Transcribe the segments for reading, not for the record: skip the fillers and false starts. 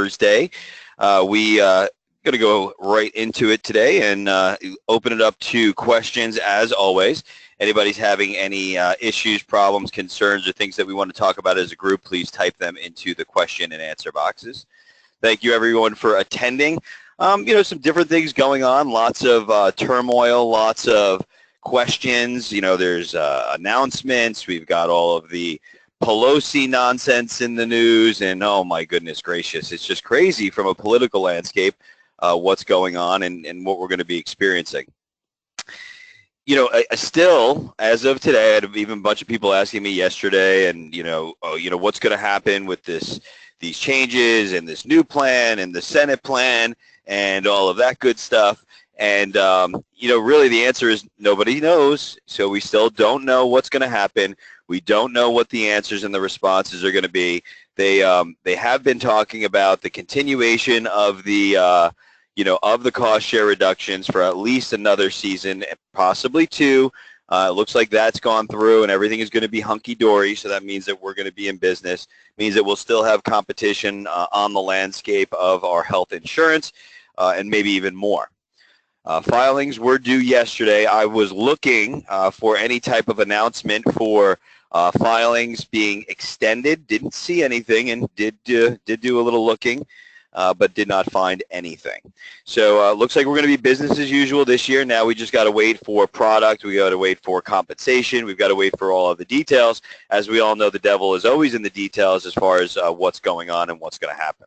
Thursday. We going to go right into it today and open it up to questions as always. Anybody's having any issues, problems, concerns, or things that we want to talk about as a group, please type them into the question and answer boxes. Thank you everyone for attending. Some different things going on, lots of turmoil, lots of questions. There's announcements. We've got all of the Pelosi nonsense in the news, and oh my goodness gracious, it's just crazy from a political landscape what's going on and what we're going to be experiencing. Still, as of today, I had even a bunch of people asking me yesterday, and what's going to happen with these changes and this new plan and the Senate plan and all of that good stuff. And, really the answer is nobody knows. So we still don't know what's going to happen. We don't know what the answers and the responses are going to be. They have been talking about the continuation of the, of the cost share reductions for at least another season, possibly two. It looks like that's gone through and everything is going to be hunky-dory, so that means that we're going to be in business. It means that we'll still have competition on the landscape of our health insurance and maybe even more. Filings were due yesterday. I was looking for any type of announcement for filings being extended. Didn't see anything, and did do a little looking, but did not find anything. So looks like we're going to be business as usual this year. Now we just got to wait for product. We got to wait for compensation. We've got to wait for all of the details. As we all know, the devil is always in the details as far as what's going on and what's going to happen.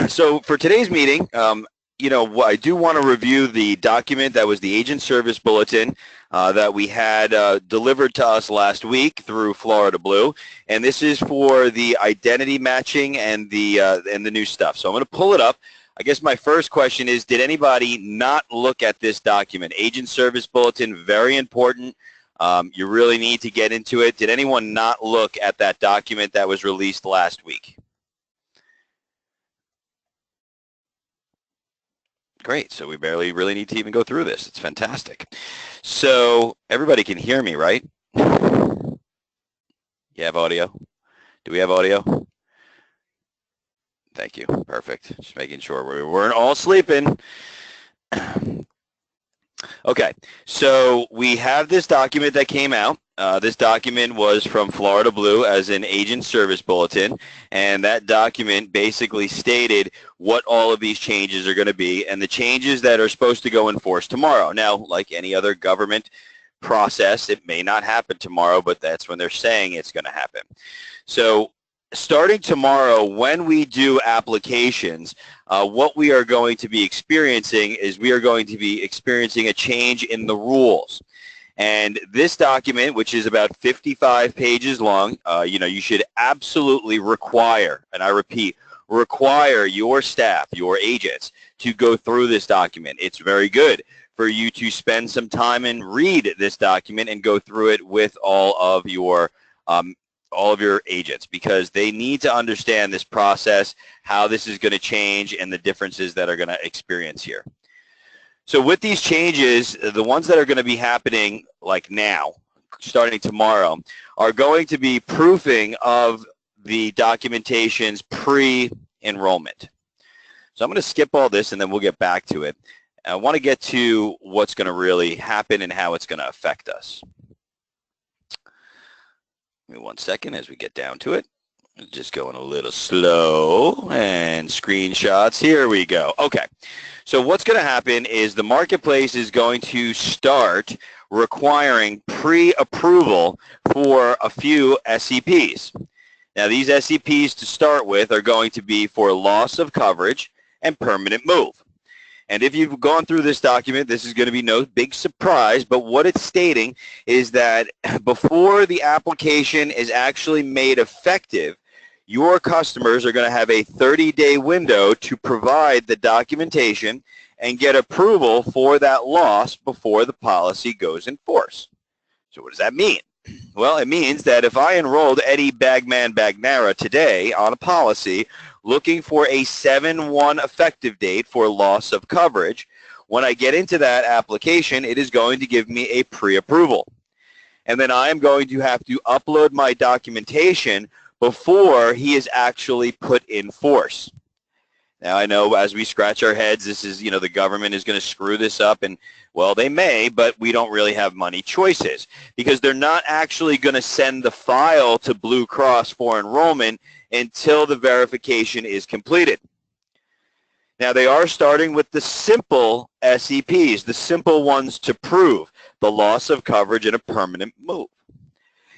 So for today's meeting, I do want to review the document that was the Agent Service Bulletin that we had delivered to us last week through Florida Blue, and this is for the identity matching and the new stuff. So I'm going to pull it up. I guess my first question is, did anybody not look at this document? Agent Service Bulletin, very important. You really need to get into it. Did anyone not look at that document that was released last week? Great, so we barely really need to even go through this. It's fantastic. So everybody can hear me, right? You have audio? Do we have audio? Thank you, perfect. Just making sure we weren't all sleeping. Okay, so we have this document that came out. This document was from Florida Blue as an Agent Service Bulletin, and that document basically stated what all of these changes are going to be and the changes that are supposed to go in force tomorrow. Now, like any other government process, it may not happen tomorrow, but that's when they're saying it's going to happen. So starting tomorrow, when we do applications, what we are going to be experiencing is we are going to be experiencing a change in the rules. And this document, which is about 55 pages long, you should absolutely require, and I repeat, require your staff, your agents, to go through this document. It's very good for you to spend some time and read this document and go through it with all of your agents, because they need to understand this process, how this is going to change, and the differences that are going to experience here. So with these changes, the ones that are going to be happening like now, starting tomorrow, are going to be proofing of the documentation's pre-enrollment. So I'm going to skip all this and then we'll get back to it. I want to get to what's going to really happen and how it's going to affect us. Give me 1 second as we get down to it. Just going a little slow, and screenshots. Here we go. Okay, so what's going to happen is the marketplace is going to start requiring pre-approval for a few SEPs. Now, these SEPs to start with are going to be for loss of coverage and permanent move. And if you've gone through this document, this is going to be no big surprise, but what it's stating is that before the application is actually made effective, your customers are going to have a 30-day window to provide the documentation and get approval for that loss before the policy goes in force. So what does that mean? Well, it means that if I enrolled Eddie Bagman Bagnara today on a policy looking for a 7/1 effective date for loss of coverage, when I get into that application, it is going to give me a pre-approval. And then I am going to have to upload my documentation before he is actually put in force. Now, I know as we scratch our heads, this is, the government is going to screw this up, and, well, they may, but we don't really have many choices because they're not actually going to send the file to Blue Cross for enrollment until the verification is completed. Now, they are starting with the simple SEPs, the simple ones to prove the loss of coverage and a permanent move.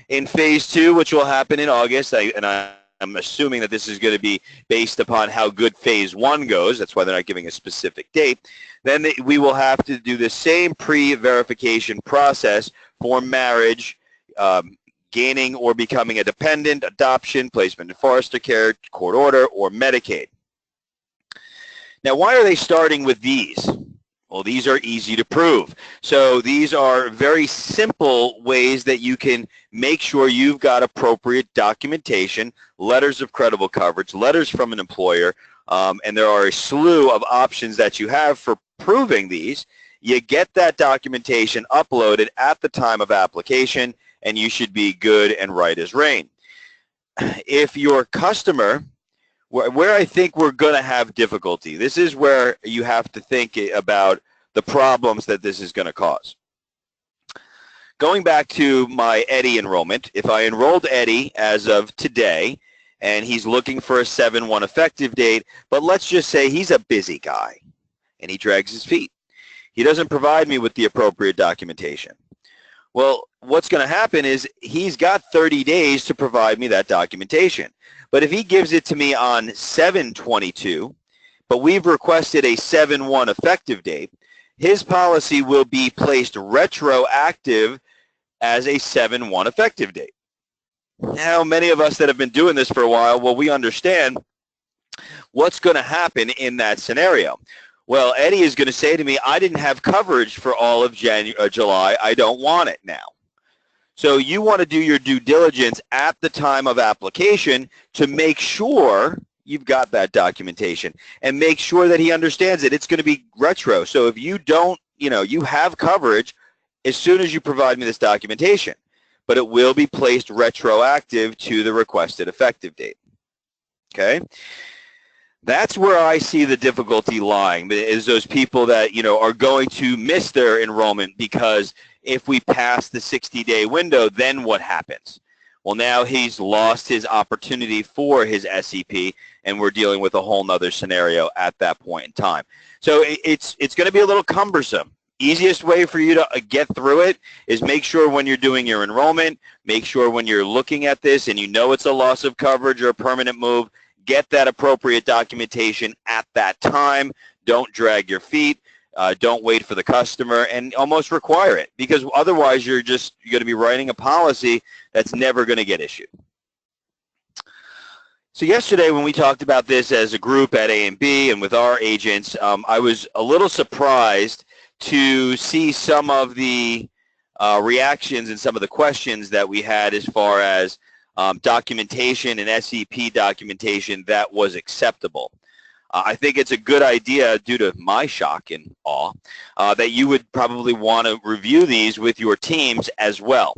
In phase 2, which will happen in August, I'm assuming that this is going to be based upon how good phase 1 goes. That's why they're not giving a specific date. Then we will have to do the same pre-verification process for marriage, gaining or becoming a dependent, adoption, placement in foster care, court order, or Medicaid. Now, why are they starting with these? Well, these are easy to prove. So these are very simple ways that you can make sure you've got appropriate documentation, letters of credible coverage, letters from an employer, and there are a slew of options that you have for proving these. You get that documentation uploaded at the time of application, and you should be good and right as rain. If your customer, where I think we're going to have difficulty, this is where you have to think about the problems that this is going to cause. Going back to my Eddie enrollment, if I enrolled Eddie as of today, and he's looking for a 7/1 effective date, but let's just say he's a busy guy, and he drags his feet. He doesn't provide me with the appropriate documentation. Well, what's going to happen is he's got 30 days to provide me that documentation. But if he gives it to me on 7/22, but we've requested a 7/1 effective date, his policy will be placed retroactive as a 7/1 effective date. Now, many of us that have been doing this for a while, well, we understand what's going to happen in that scenario. Well, Eddie is going to say to me, I didn't have coverage for all of July. I don't want it now. So you want to do your due diligence at the time of application to make sure you've got that documentation and make sure that he understands it. It's going to be retro. So if you don't, you have coverage as soon as you provide me this documentation, but it will be placed retroactive to the requested effective date. Okay? That's where I see the difficulty lying, is those people that, are going to miss their enrollment because if we pass the 60-day window, then what happens? Well, now he's lost his opportunity for his SEP, and we're dealing with a whole nother scenario at that point in time. So it's going to be a little cumbersome. Easiest way for you to get through it is make sure when you're doing your enrollment, make sure when you're looking at this and you know it's a loss of coverage or a permanent move, get that appropriate documentation at that time. Don't drag your feet. Don't wait for the customer, and almost require it, because otherwise you're going to be writing a policy that's never going to get issued. So yesterday when we talked about this as a group at A&B and with our agents, I was a little surprised to see some of the reactions and some of the questions that we had as far as documentation and SEP documentation that was acceptable. I think it's a good idea, due to my shock and awe, that you would probably want to review these with your teams as well.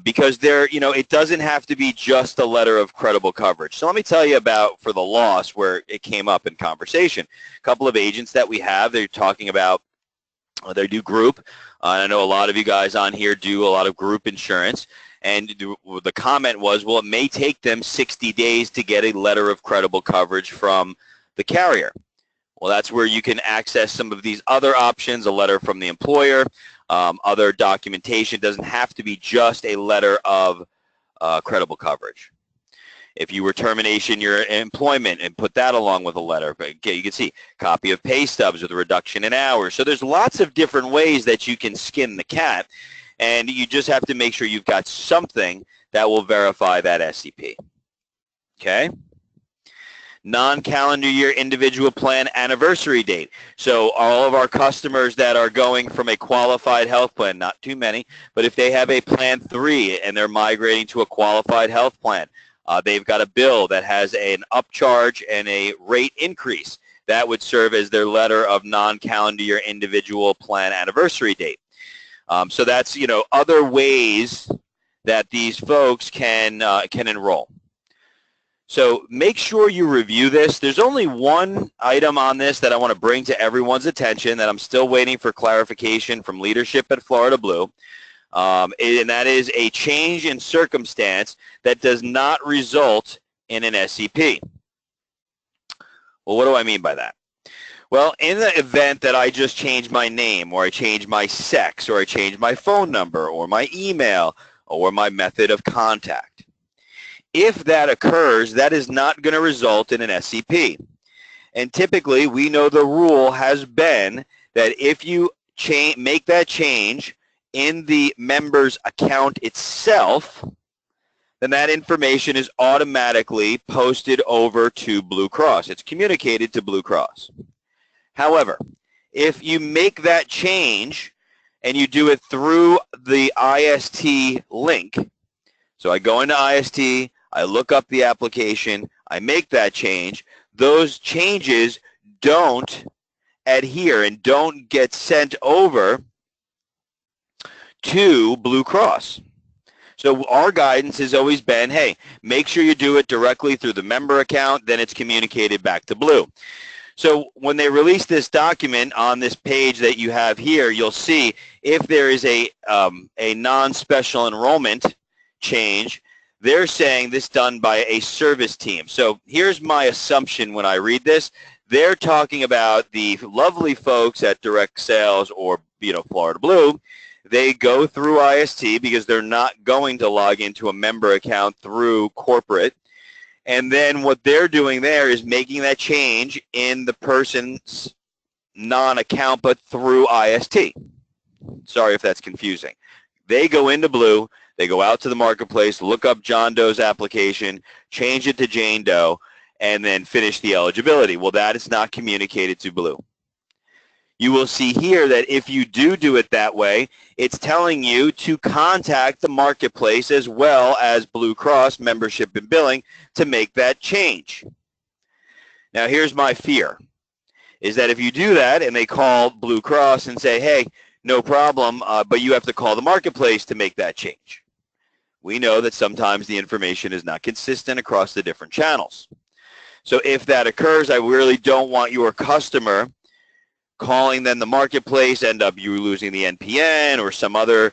Because it doesn't have to be just a letter of credible coverage. So let me tell you about, for the loss, where it came up in conversation. A couple of agents that we have, they're talking about, they do group. I know a lot of you guys on here do a lot of group insurance. And the comment was, well, it may take them 60 days to get a letter of credible coverage from the carrier. Well, that's where you can access some of these other options, a letter from the employer, other documentation. It doesn't have to be just a letter of credible coverage. If you were termination your employment and put that along with a letter, okay, you can see copy of pay stubs with a reduction in hours. So there's lots of different ways that you can skin the cat. And you just have to make sure you've got something that will verify that SEP. Okay? Non-calendar year individual plan anniversary date. So all of our customers that are going from a qualified health plan, not too many, but if they have a plan 3 and they're migrating to a qualified health plan, they've got a bill that has an upcharge and a rate increase. That would serve as their letter of non-calendar year individual plan anniversary date. So that's, other ways that these folks can enroll. So make sure you review this. There's only one item on this that I want to bring to everyone's attention that I'm still waiting for clarification from leadership at Florida Blue. And that is a change in circumstance that does not result in an SEP. Well, what do I mean by that? Well, in the event that I just change my name, or I change my sex, or I change my phone number, or my email, or my method of contact, if that occurs, that is not going to result in an SEP. And typically, we know the rule has been that if you make that change in the member's account itself, then that information is automatically posted over to Blue Cross. It's communicated to Blue Cross. However, if you make that change and you do it through the IST link, so I go into IST, I look up the application, I make that change, those changes don't adhere and don't get sent over to Blue Cross. So our guidance has always been, hey, make sure you do it directly through the member account, then it's communicated back to Blue. So when they release this document on this page that you have here, you'll see if there is a non-special enrollment change, they're saying this done by a service team. So here's my assumption when I read this. They're talking about the lovely folks at Direct Sales or Florida Blue. They go through IST because they're not going to log into a member account through corporate. And then what they're doing there is making that change in the person's non-account, but through IST. Sorry if that's confusing. They go into Blue, they go out to the marketplace, look up John Doe's application, change it to Jane Doe, and then finish the eligibility. Well, that is not communicated to Blue. You will see here that if you do it that way, it's telling you to contact the marketplace as well as Blue Cross membership and billing to make that change. Now here's my fear, is that if you do that and they call Blue Cross and say, hey, no problem, but you have to call the marketplace to make that change. We know that sometimes the information is not consistent across the different channels. So if that occurs, I really don't want your customer calling then the marketplace, end up you losing the NPN or some other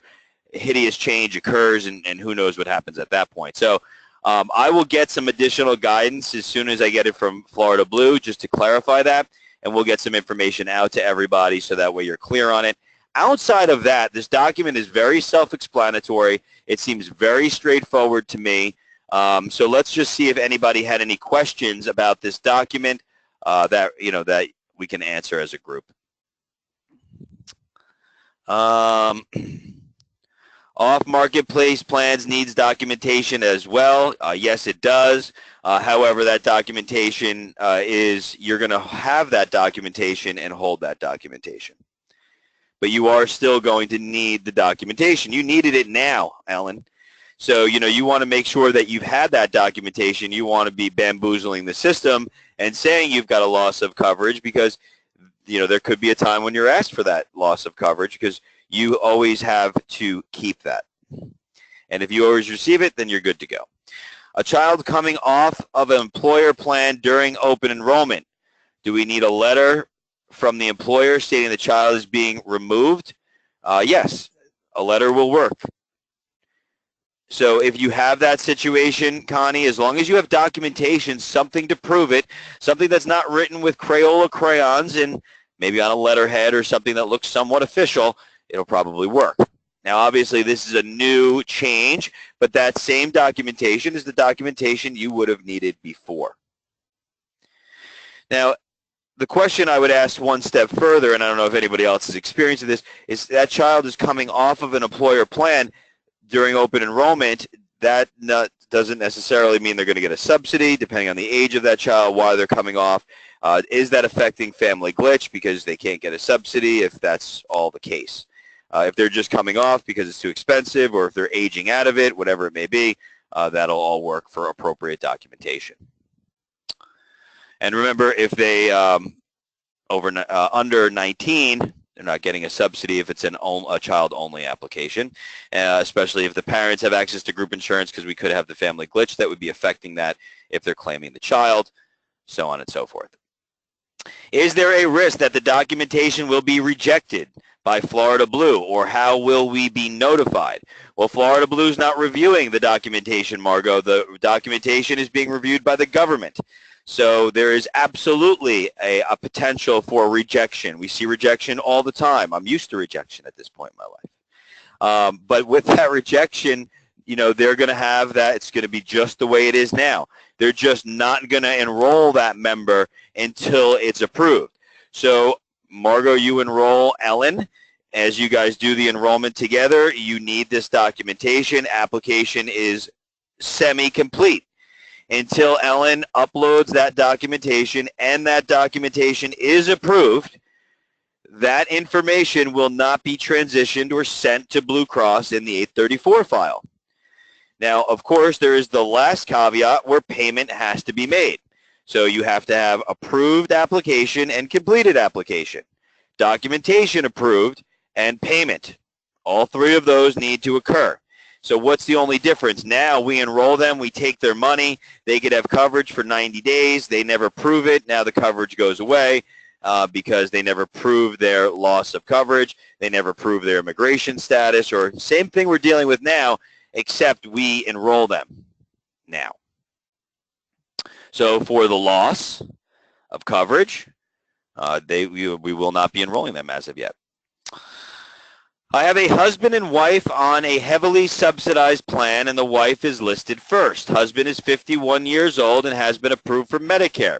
hideous change occurs, and who knows what happens at that point. So I will get some additional guidance as soon as I get it from Florida Blue just to clarify that, and we'll get some information out to everybody so that way you're clear on it. Outside of that, this document is very self-explanatory. It seems very straightforward to me. So let's just see if anybody had any questions about this document that we can answer as a group. Off-marketplace plans needs documentation as well. Yes, it does. However, that documentation you're going to have that documentation and hold that documentation. But you are still going to need the documentation. You needed it now, Ellen. So, you want to make sure that you've had that documentation. You want to be bamboozling the system and saying you've got a loss of coverage because, there could be a time when you're asked for that loss of coverage because you always have to keep that. And if you always receive it, then you're good to go. A child coming off of an employer plan during open enrollment. Do we need a letter from the employer stating the child is being removed? Yes, a letter will work. So if you have that situation, Connie, as long as you have documentation, something to prove it, something that's not written with Crayola crayons and maybe on a letterhead or something that looks somewhat official, it'll probably work. Now, obviously, this is a new change, but that same documentation is the documentation you would have needed before. Now, the question I would ask one step further, and I don't know if anybody else is experiencing this, is that child is coming off of an employer plan during open enrollment. That doesn't necessarily mean they're going to get a subsidy, depending on the age of that child, why they're coming off. Is that affecting family glitch because they can't get a subsidy if that's all the case? If they're just coming off because it's too expensive or if they're aging out of it, whatever it may be, that'll all work for appropriate documentation. And remember, if they under 19, They're not getting a subsidy if it's a child-only application, especially if the parents have access to group insurance, because we could have the family glitch that would be affecting that if they're claiming the child, so on and so forth. Is there a risk that the documentation will be rejected by Florida Blue, or how will we be notified? Well, Florida Blue is not reviewing the documentation, Margot. The documentation is being reviewed by the government. So there is absolutely a potential for rejection. We see rejection all the time. I'm used to rejection at this point in my life. But with that rejection, you know, they're going to have that. It's going to be just the way it is now. They're just not going to enroll that member until it's approved. So, Margot, you enroll Ellen. As you guys do the enrollment together, you need this documentation. Application is semi-complete. Until Ellen uploads that documentation and that documentation is approved, that information will not be transitioned or sent to Blue Cross in the 834 file. Now, of course, there is the last caveat where payment has to be made. So you have to have approved application and completed application, documentation approved, and payment. All three of those need to occur. So what's the only difference? Now we enroll them, we take their money, they could have coverage for 90 days, they never prove it, now the coverage goes away because they never prove their loss of coverage, they never prove their immigration status, or same thing we're dealing with now, except we enroll them now. So for the loss of coverage, we will not be enrolling them as of yet. I have a husband and wife on a heavily subsidized plan, and the wife is listed first. Husband is 51 years old and has been approved for Medicare.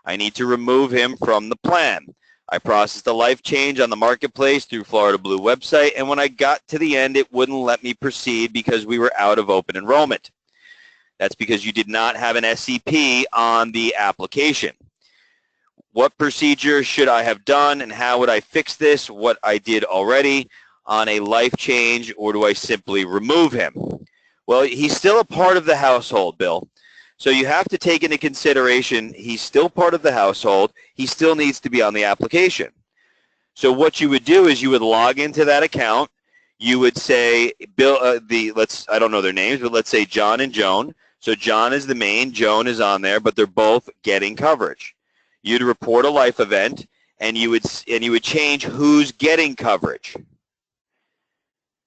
I need to remove him from the plan. I processed a life change on the marketplace through Florida Blue website, and when I got to the end, it wouldn't let me proceed because we were out of open enrollment. That's because you did not have an SEP on the application. What procedure should I have done, and how would I fix this? What I did already on a life change, or do I simply remove him? Well, he's still a part of the household, Bill. So you have to take into consideration he's still part of the household. He still needs to be on the application. So what you would do is you would log into that account. You would say, Bill, I don't know their names, but let's say John and Joan. So John is the main, Joan is on there, but they're both getting coverage. You'd report a life event, and you would change who's getting coverage.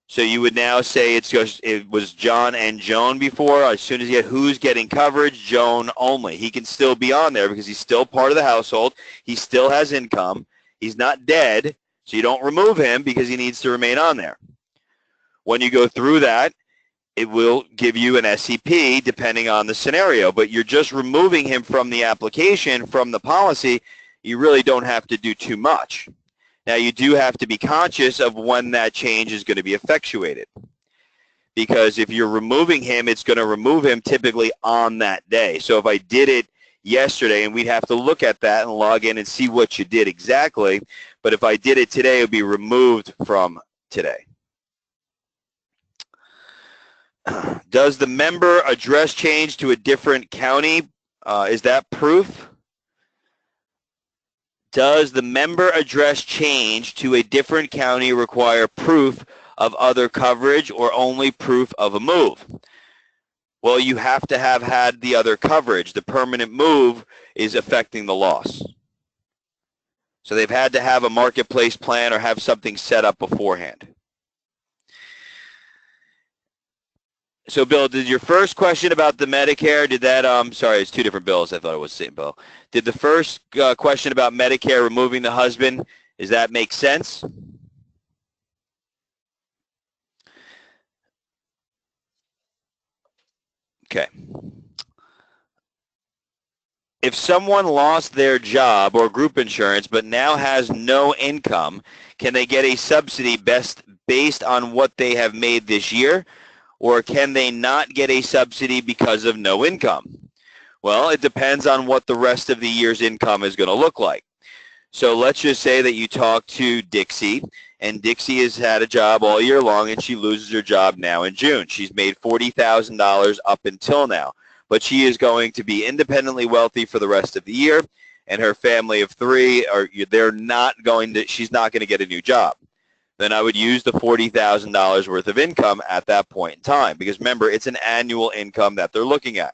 So you would now say it was John and Joan before. As soon as you get who's getting coverage, Joan only. He can still be on there because he's still part of the household. He still has income. He's not dead, so you don't remove him because he needs to remain on there. When you go through that, it will give you an SEP depending on the scenario, but you're just removing him from the application, from the policy. You really don't have to do too much. Now, you do have to be conscious of when that change is going to be effectuated, because if you're removing him, it's going to remove him typically on that day. So if I did it yesterday, and we'd have to look at that and log in and see what you did exactly, but if I did it today, it would be removed from today. Does the member address change to a different county? Is that proof? Does the member address change to a different county require proof of other coverage or only proof of a move? Well, you have to have had the other coverage. The permanent move is affecting the loss. So they've had to have a marketplace plan or have something set up beforehand. So, Bill, did your first question about the Medicare, did that, sorry, it's two different bills. I thought it was the same bill. Did the first question about Medicare, removing the husband, does that make sense? Okay. If someone lost their job or group insurance but now has no income, can they get a subsidy based on what they have made this year? Or can they not get a subsidy because of no income? Well, it depends on what the rest of the year's income is going to look like. So let's just say that you talk to Dixie, and Dixie has had a job all year long, and she loses her job now in June. She's made $40,000 up until now, but she is going to be independently wealthy for the rest of the year, and her family of 3 she's not going to get a new job. Then I would use the $40,000 worth of income at that point in time, because remember, it's an annual income that they're looking at.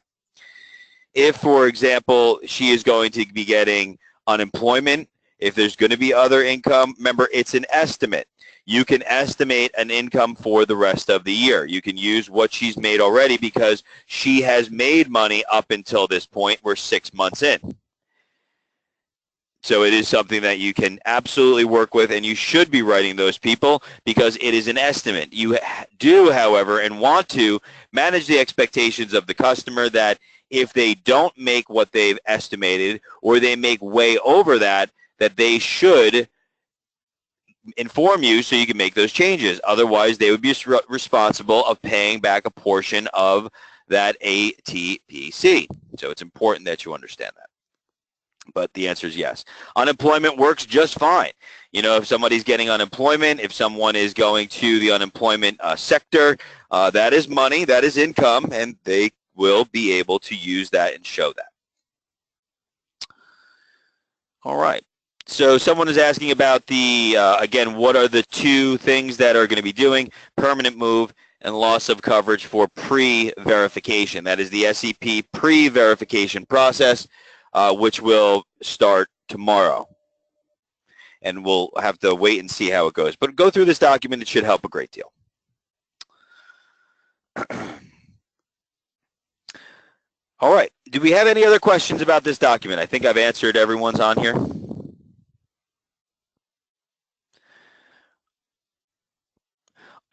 If, for example, she is going to be getting unemployment, if there's going to be other income, remember, it's an estimate. You can estimate an income for the rest of the year. You can use what she's made already because she has made money up until this point. We're 6 months in. So it is something that you can absolutely work with, and you should be writing those people because it is an estimate. You do, however, and want to manage the expectations of the customer that if they don't make what they've estimated or they make way over that, that they should inform you so you can make those changes. Otherwise, they would be responsible of paying back a portion of that ATPC. So it's important that you understand that. But the answer is yes. Unemployment works just fine. You know, if somebody's getting unemployment, if someone is going to the unemployment sector, that is money, that is income, and they will be able to use that and show that. All right. So someone is asking about the, again, what are the 2 things that are going to be doing? Permanent move and loss of coverage for pre-verification. That is the SEP pre-verification process, which will start tomorrow. And we'll have to wait and see how it goes. But go through this document. It should help a great deal. All right. Do we have any other questions about this document? I think I've answered everyone's on here.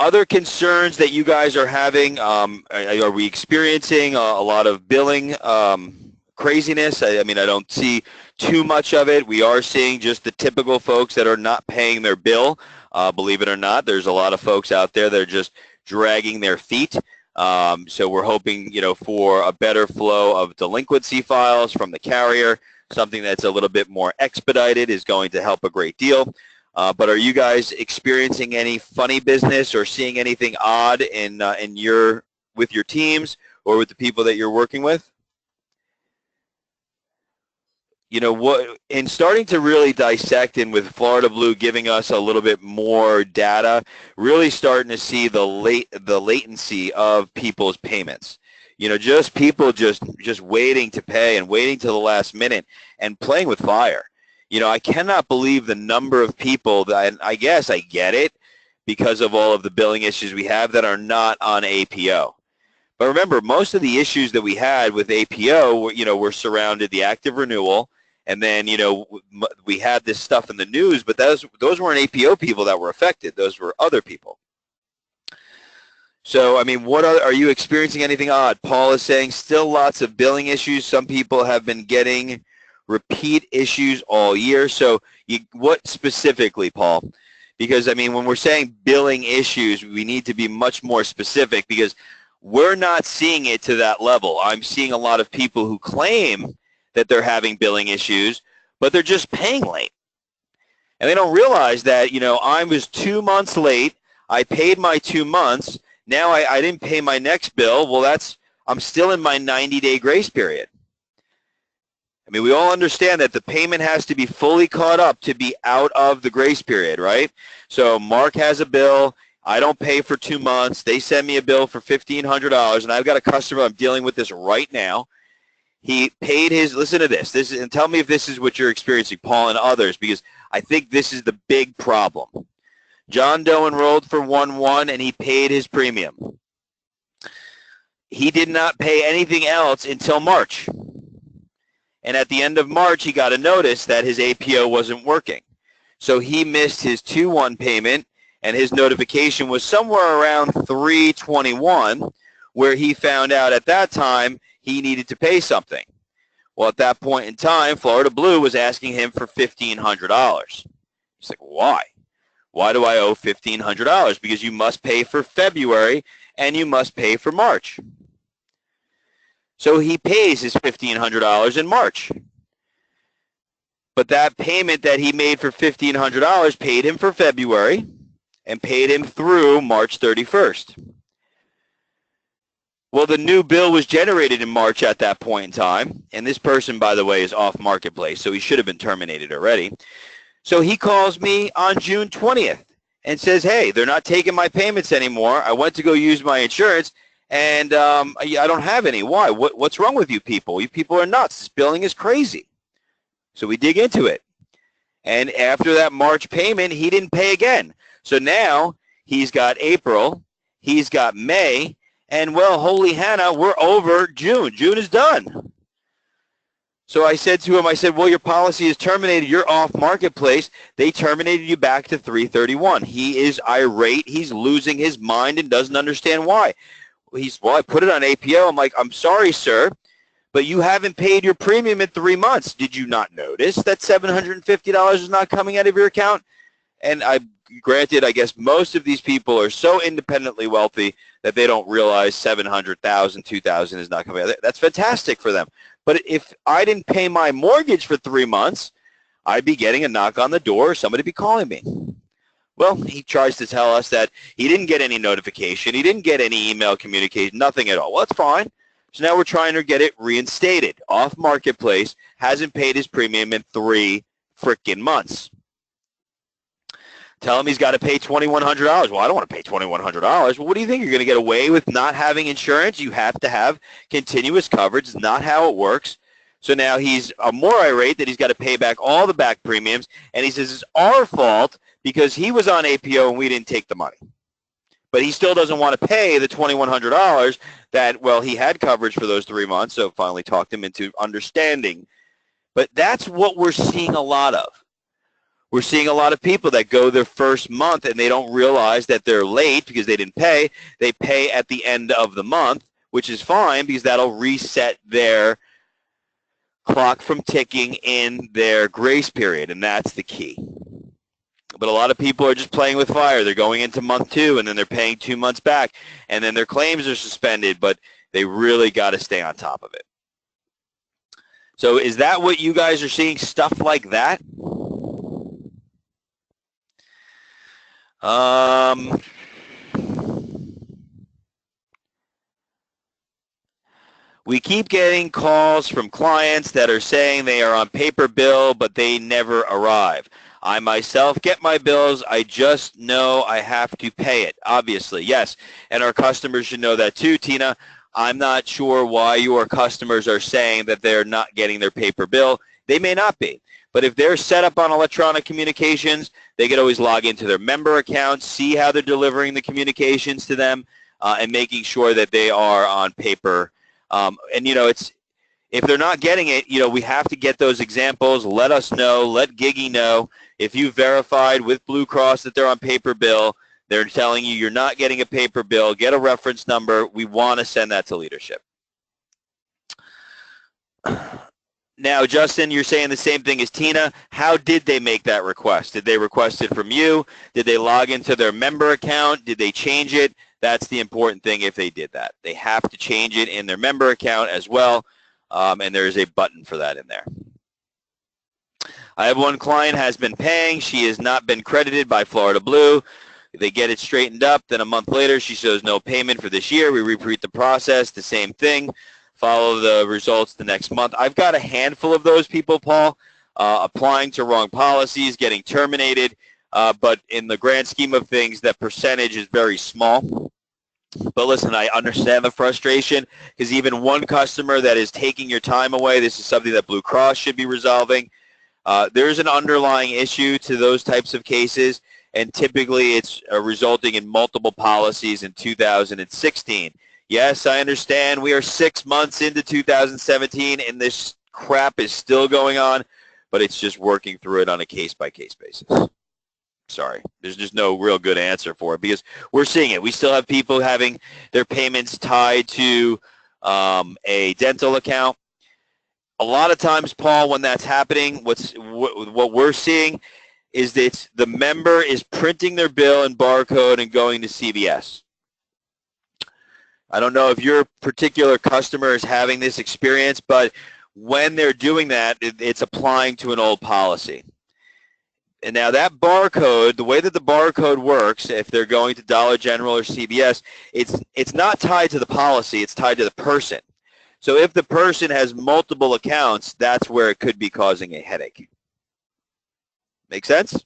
Other concerns that you guys are having, are we experiencing a lot of billing craziness? I mean, I don't see too much of it. We are seeing just the typical folks that are not paying their bill. Believe it or not, there's a lot of folks out there that are just dragging their feet. So we're hoping, you know, for a better flow of delinquency files from the carrier. Something that's a little bit more expedited is going to help a great deal. But are you guys experiencing any funny business or seeing anything odd with your teams or with the people that you're working with? You know what? In starting to really dissect, and with Florida Blue giving us a little bit more data, really starting to see the latency of people's payments. You know, just people just waiting to pay and waiting till the last minute and playing with fire. You know, I cannot believe the number of people that, and I guess I get it because of all of the billing issues we have, that are not on APO. But remember, most of the issues that we had with APO, you know, were surrounded the active renewal, and then, you know, we had this stuff in the news, but those weren't APO people that were affected. Those were other people. So, I mean, are you experiencing anything odd? Paul is saying still lots of billing issues. Some people have been getting repeat issues all year. So what specifically, Paul? Because, I mean, when we're saying billing issues, we need to be much more specific, because we're not seeing it to that level. I'm seeing a lot of people who claim that they're having billing issues, but they're just paying late. And they don't realize that, you know, I was 2 months late. I paid my 2 months. Now I didn't pay my next bill. Well, I'm still in my 90-day grace period. I mean, we all understand that the payment has to be fully caught up to be out of the grace period, right? So Mark has a bill. I don't pay for 2 months. They send me a bill for $1,500, and I've got a customer. I'm dealing with this right now. He paid his, listen to this, and tell me if this is what you're experiencing, Paul and others, because I think this is the big problem. John Doe enrolled for 1/1, and he paid his premium. He did not pay anything else until March. And at the end of March, he got a notice that his APO wasn't working. So he missed his 2/1 payment, and his notification was somewhere around 3/21, where he found out at that time he needed to pay something. Well, at that point in time, Florida Blue was asking him for $1,500. He's like, why? Why do I owe $1,500? Because you must pay for February and you must pay for March. So he pays his $1,500 in March. But that payment that he made for $1,500 paid him for February and paid him through March 31st. Well, the new bill was generated in March at that point in time, and this person, by the way, is off marketplace, so he should have been terminated already. So he calls me on June 20th and says, hey, they're not taking my payments anymore. I went to go use my insurance, and I don't have any. Why? What's wrong with you people? You people are nuts. This billing is crazy. So we dig into it. And after that March payment, he didn't pay again. So now he's got April, he's got May, and well, holy Hannah, we're over June. June is done. So I said to him, I said, well, your policy is terminated. You're off marketplace. They terminated you back to 3/31. He is irate. He's losing his mind and doesn't understand why. Well, I put it on APO. I'm like, I'm sorry, sir, but you haven't paid your premium in 3 months. Did you not notice that $750 is not coming out of your account? And granted, I guess most of these people are so independently wealthy that they don't realize $700,000, $2,000 is not coming out. That's fantastic for them. But if I didn't pay my mortgage for 3 months, I'd be getting a knock on the door or somebody be calling me. Well, he tries to tell us that he didn't get any notification. He didn't get any email communication, nothing at all. Well, that's fine. So now we're trying to get it reinstated. Off marketplace, hasn't paid his premium in 3 frickin' months. Tell him he's got to pay $2,100. Well, I don't want to pay $2,100. Well, what do you think? You're going to get away with not having insurance? You have to have continuous coverage. It's not how it works. So now he's more irate that he's got to pay back all the back premiums, and he says it's our fault because he was on APO and we didn't take the money. But he still doesn't want to pay the $2,100 that, well, he had coverage for those 3 months, so finally talked him into understanding. But that's what we're seeing a lot of. We're seeing a lot of people that go their first month and they don't realize that they're late because they didn't pay. They pay at the end of the month, which is fine because that'll reset their clock from ticking in their grace period, and that's the key. But a lot of people are just playing with fire. They're going into month 2, and then they're paying 2 months back, and then their claims are suspended, but they really got to stay on top of it. So is that what you guys are seeing, stuff like that? We keep getting calls from clients that are saying they are on paper bill, but they never arrive. I myself get my bills. I just know I have to pay it, obviously. Yes, and our customers should know that too, Tina. I'm not sure why your customers are saying that they're not getting their paper bill. They may not be. But if they're set up on electronic communications, they can always log into their member accounts, see how they're delivering the communications to them, and making sure that they are on paper. And, you know, if they're not getting it, you know, we have to get those examples. Let us know. Let Gigi know. If you verified with Blue Cross that they're on paper bill, they're telling you you're not getting a paper bill, get a reference number. We want to send that to leadership. Now, Justin, you're saying the same thing as Tina. How did they make that request? Did they request it from you? Did they log into their member account? Did they change it? That's the important thing if they did that. They have to change it in their member account as well, and there is a button for that in there. I have one client has been paying. She has not been credited by Florida Blue. They get it straightened up. Then a month later, she shows no payment for this year. We repeat the process, the same thing. Follow the results the next month. I've got a handful of those people, Paul, applying to wrong policies, getting terminated, but in the grand scheme of things, that percentage is very small. But listen, I understand the frustration because even one customer that is taking your time away, this is something that Blue Cross should be resolving. There's an underlying issue to those types of cases, and typically it's resulting in multiple policies in 2016. Yes, I understand we are 6 months into 2017 and this crap is still going on, but it's just working through it on a case-by-case basis. Sorry, there's just no real good answer for it because we're seeing it. We still have people having their payments tied to a dental account. A lot of times, Paul, when that's happening, what we're seeing is that the member is printing their bill and barcode and going to CVS. I don't know if your particular customer is having this experience, but when they're doing that, it's applying to an old policy. And now that barcode, the way that the barcode works, if they're going to Dollar General or CVS, it's not tied to the policy, it's tied to the person. So if the person has multiple accounts, that's where it could be causing a headache. Make sense?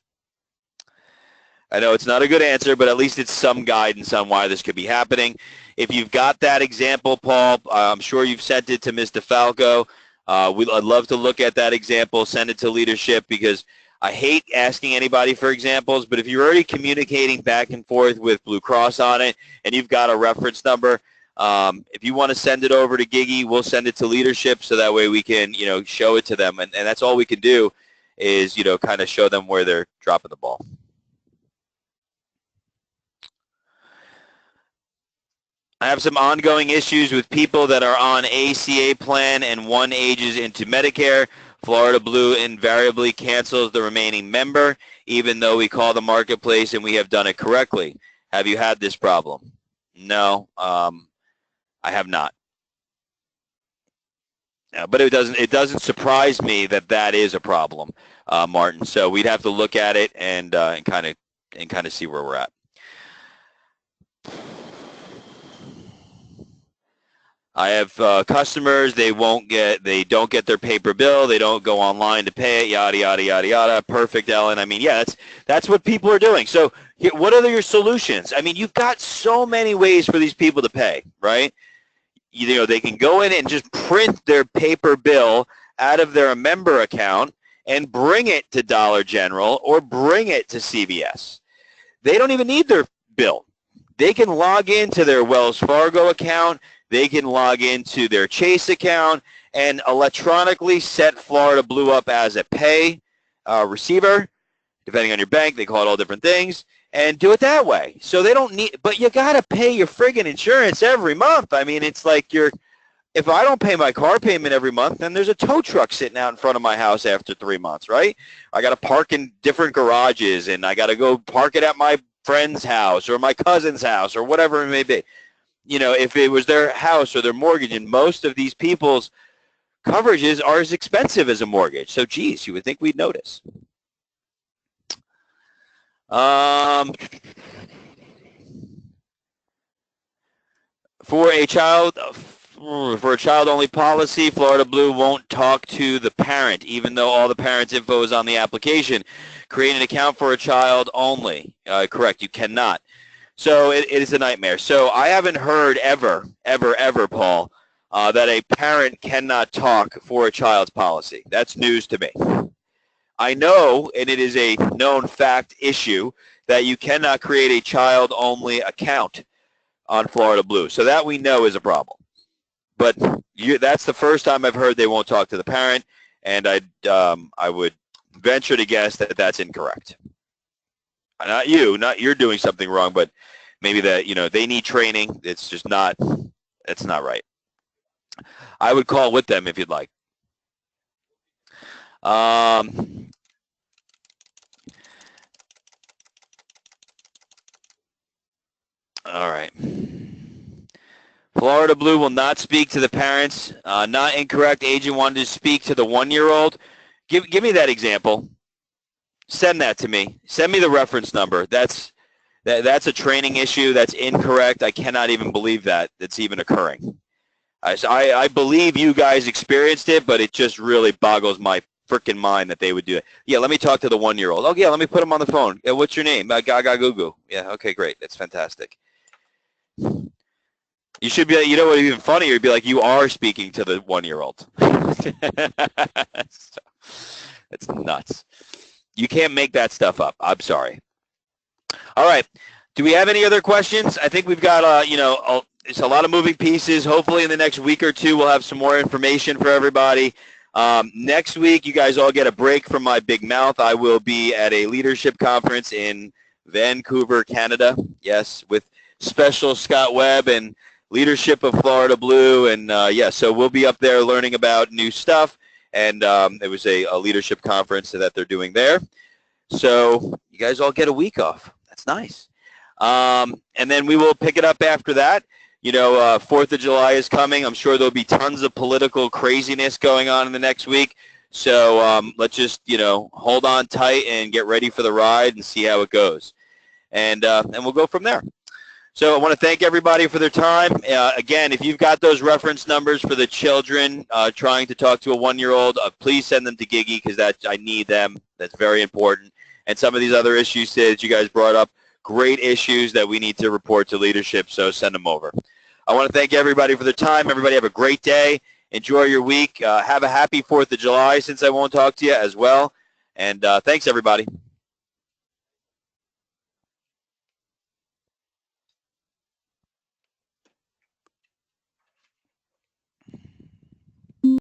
I know it's not a good answer, but at least it's some guidance on why this could be happening. If you've got that example, Paul, I'm sure you've sent it to Ms. DeFalco. I'd love to look at that example, send it to leadership, because I hate asking anybody for examples, but if you're already communicating back and forth with Blue Cross on it and you've got a reference number, if you want to send it over to Gigi, we'll send it to leadership so that way we can, show it to them. And that's all we can do is, kind of show them where they're dropping the ball. I have some ongoing issues with people that are on ACA plan and one ages into Medicare. Florida Blue invariably cancels the remaining member, even though we call the marketplace and we have done it correctly. Have you had this problem? No, I have not. But it doesn't surprise me that that is a problem, Martin. So we'd have to look at it and kind of see where we're at. I have customers, they don't get their paper bill, they don't go online to pay it, yada, yada, yada, yada. Perfect, Ellen. I mean, yeah, that's what people are doing. So what are your solutions? I mean, you've got so many ways for these people to pay, right? They can go in and just print their paper bill out of their member account and bring it to Dollar General or bring it to CVS. They don't even need their bill. They can log into their Wells Fargo account, they can log into their Chase account and electronically set Florida Blue up as a pay receiver. Depending on your bank, they call it all different things, and do it that way. So they don't need, but you got to pay your friggin' insurance every month. I mean, it's like if I don't pay my car payment every month, then there's a tow truck sitting out in front of my house after 3 months, right? I got to park in different garages, and I got to go park it at my friend's house or my cousin's house or whatever it may be. If it was their house or their mortgage, and most of these people's coverages are as expensive as a mortgage. So, geez, you would think we'd notice. For a child-only policy, Florida Blue won't talk to the parent, even though all the parent's info is on the application. Create an account for a child only. Correct, you cannot. So it is a nightmare. So I haven't heard ever, Paul, that a parent cannot talk for a child's policy. That's news to me. I know, and it is a known fact issue, that you cannot create a child-only account on Florida Blue. So that we know is a problem. But that's the first time I've heard they won't talk to the parent, and I would venture to guess that that's incorrect. Not you're doing something wrong, but maybe that, they need training. It's just not right. I would call with them if you'd like. All right. Florida Blue will not speak to the parents. Not incorrect. Agent wanted to speak to the 1-year-old. Give me that example. Send that to me. Send me the reference number. That's a training issue. That's incorrect. I cannot even believe that's even occurring. I believe you guys experienced it, but it just really boggles my freaking mind that they would do it. Yeah, let me talk to the 1-year-old. Oh, yeah, let me put him on the phone. Yeah, what's your name? Gaga Goo Goo. Yeah, okay, great. That's fantastic. You should be, what would be even funnier? You'd be like, you are speaking to the 1-year-old. It's nuts. You can't make that stuff up. I'm sorry. All right. Do we have any other questions? I think we've got, it's a lot of moving pieces. Hopefully in the next week or two, we'll have some more information for everybody. Next week, you guys all get a break from my big mouth. I will be at a leadership conference in Vancouver, Canada. Yes, with special Scott Webb and leadership of Florida Blue. And, so we'll be up there learning about new stuff. And it was a leadership conference that they're doing there. So you guys all get a week off. That's nice. And then we will pick it up after that. 4th of July is coming. I'm sure there'll be tons of political craziness going on in the next week. So let's just, hold on tight and get ready for the ride and see how it goes. And we'll go from there. So I want to thank everybody for their time. Again, if you've got those reference numbers for the children trying to talk to a 1-year-old, please send them to Gigi because I need them. That's very important. And some of these other issues that you guys brought up, great issues that we need to report to leadership, so send them over. I want to thank everybody for their time. Everybody have a great day. Enjoy your week. Have a happy 4th of July since I won't talk to you as well. And thanks, everybody.